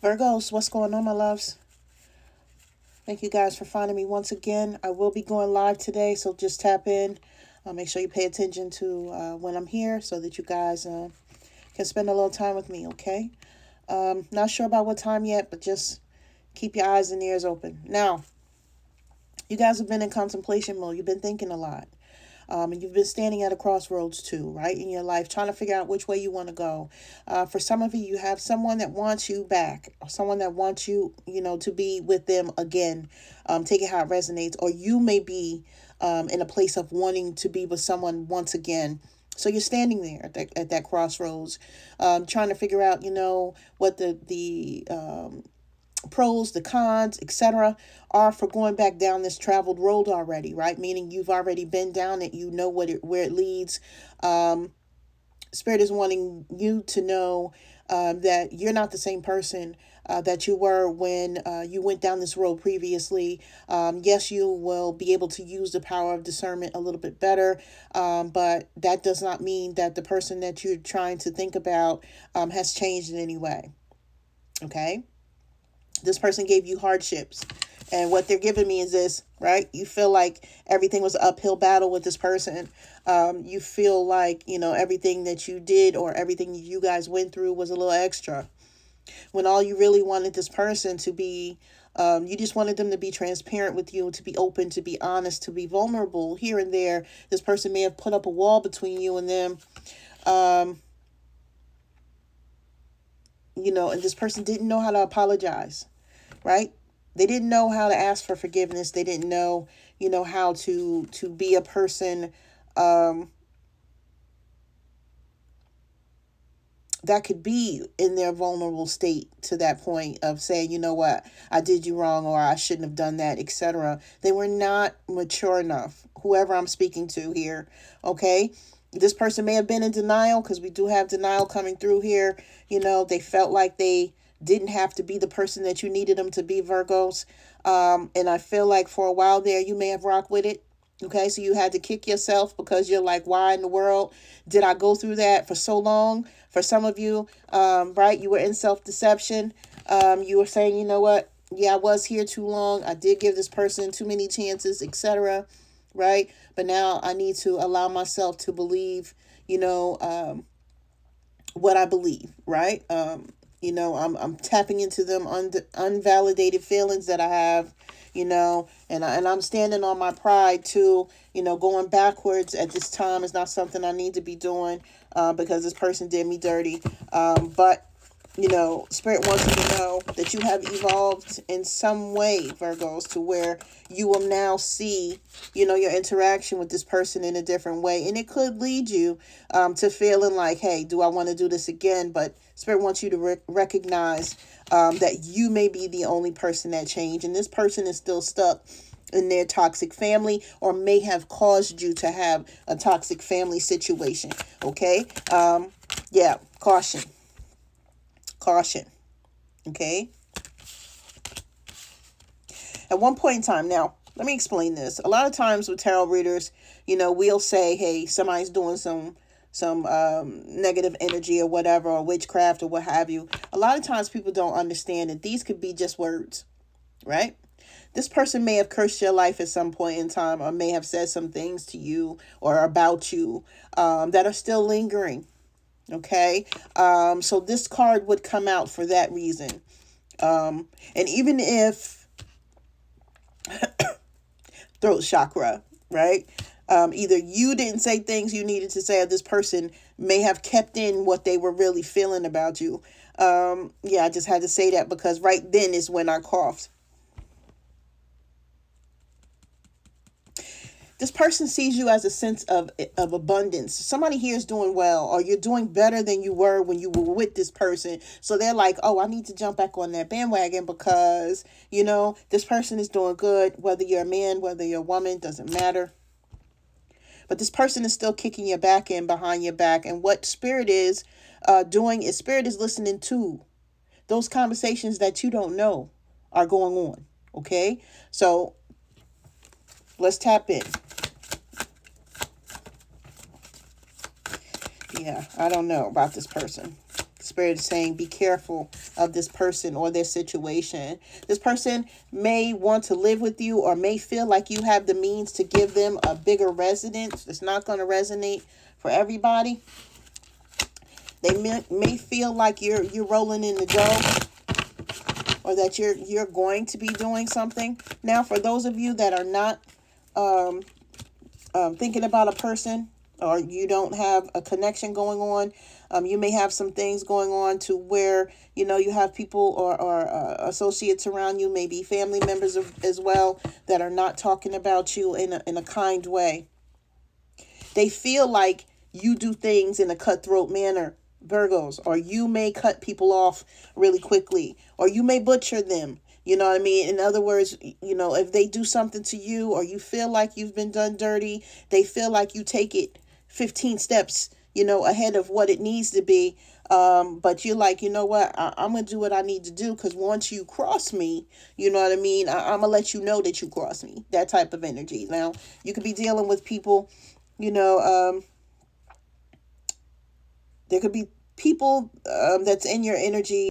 Virgos, what's going on, my loves? Thank you guys for finding me once again. I will be going live today, so just tap in. Make sure you pay attention to when I'm here so that you guys can spend a little time with me, okay? Not sure about what time yet, but just keep your eyes and ears open. Now, you guys have been in contemplation mode. You've been thinking a lot. And you've been standing at a crossroads too, right, in your life, trying to figure out which way you want to go. For some of you, you have someone that wants you back, or someone that wants you, to be with them again. Take it how it resonates. Or you may be in a place of wanting to be with someone once again. So you're standing there at that crossroads, trying to figure out, what the pros, the cons, etc., are for going back down this traveled road already, right? Meaning you've already been down it, you know where it leads. Spirit is wanting you to know that you're not the same person that you were when you went down this road previously. Yes, you will be able to use the power of discernment a little bit better, but that does not mean that the person that you're trying to think about has changed in any way. Okay? This person gave you hardships. And what they're giving me is this, right? You feel like everything was an uphill battle with this person. You feel like, everything that you did or everything you guys went through was a little extra. When all you really wanted this person to be, you just wanted them to be transparent with you, to be open, to be honest, to be vulnerable here and there. This person may have put up a wall between you and them. And this person didn't know how to apologize, right? They didn't know how to ask for forgiveness. They didn't know, how to be a person that could be in their vulnerable state to that point of saying, you know what, I did you wrong, or I shouldn't have done that, etc. They were not mature enough, whoever I'm speaking to here, okay? This person may have been in denial, because we do have denial coming through here. They felt like they didn't have to be the person that you needed them to be, Virgos. And I feel like for a while there, you may have rocked with it. Okay, so you had to kick yourself because you're like, why in the world did I go through that for so long? For some of you, right, you were in self-deception. You were saying, you know what? Yeah, I was here too long. I did give this person too many chances, etc. Right? But now I need to allow myself to believe, what I believe, right? I'm tapping into them unvalidated feelings that I have, and I'm standing on my pride too. Going backwards at this time is not something I need to be doing, because this person did me dirty. But Spirit wants you to know that you have evolved in some way, Virgos, to where you will now see, your interaction with this person in a different way. And it could lead you to feeling like, hey, do I want to do this again? But Spirit wants you to recognize that you may be the only person that changed. And this person is still stuck in their toxic family, or may have caused you to have a toxic family situation. Okay? Caution. Okay? At one point in time, now, let me explain this. A lot of times with tarot readers, we'll say, hey, somebody's doing some negative energy or whatever, or witchcraft or what have you. A lot of times people don't understand that these could be just words, right? This person may have cursed your life at some point in time, or may have said some things to you or about you that are still lingering. Okay, so this card would come out for that reason. And even if throat chakra, right? Either you didn't say things you needed to say, or this person may have kept in what they were really feeling about you. I just had to say that because right then is when I coughed. This person sees you as a sense of abundance. Somebody here is doing well, or you're doing better than you were when you were with this person. So they're like, oh, I need to jump back on that bandwagon because, this person is doing good. Whether you're a man, whether you're a woman, doesn't matter. But this person is still kicking your back in behind your back. And what Spirit is doing is Spirit is listening to those conversations that you don't know are going on. Okay? So let's tap in. Yeah, I don't know about this person. Spirit is saying be careful of this person or their situation. This person may want to live with you or may feel like you have the means to give them a bigger residence. It's not going to resonate for everybody. They may feel like you're rolling in the dough, or that you're going to be doing something. Now, for those of you that are not thinking about a person, or you don't have a connection going on, you may have some things going on to where, you have people or associates around you, maybe family members as well, that are not talking about you in a kind way. They feel like you do things in a cutthroat manner, Virgos, or you may cut people off really quickly, or you may butcher them. You know what I mean? In other words, if they do something to you or you feel like you've been done dirty, they feel like you take it 15 steps, ahead of what it needs to be. But you're like, you know what? I'm going to do what I need to do, because once you cross me, you know what I mean? I'm going to let you know that you cross me. That type of energy. Now, you could be dealing with people, there could be people that's in your energy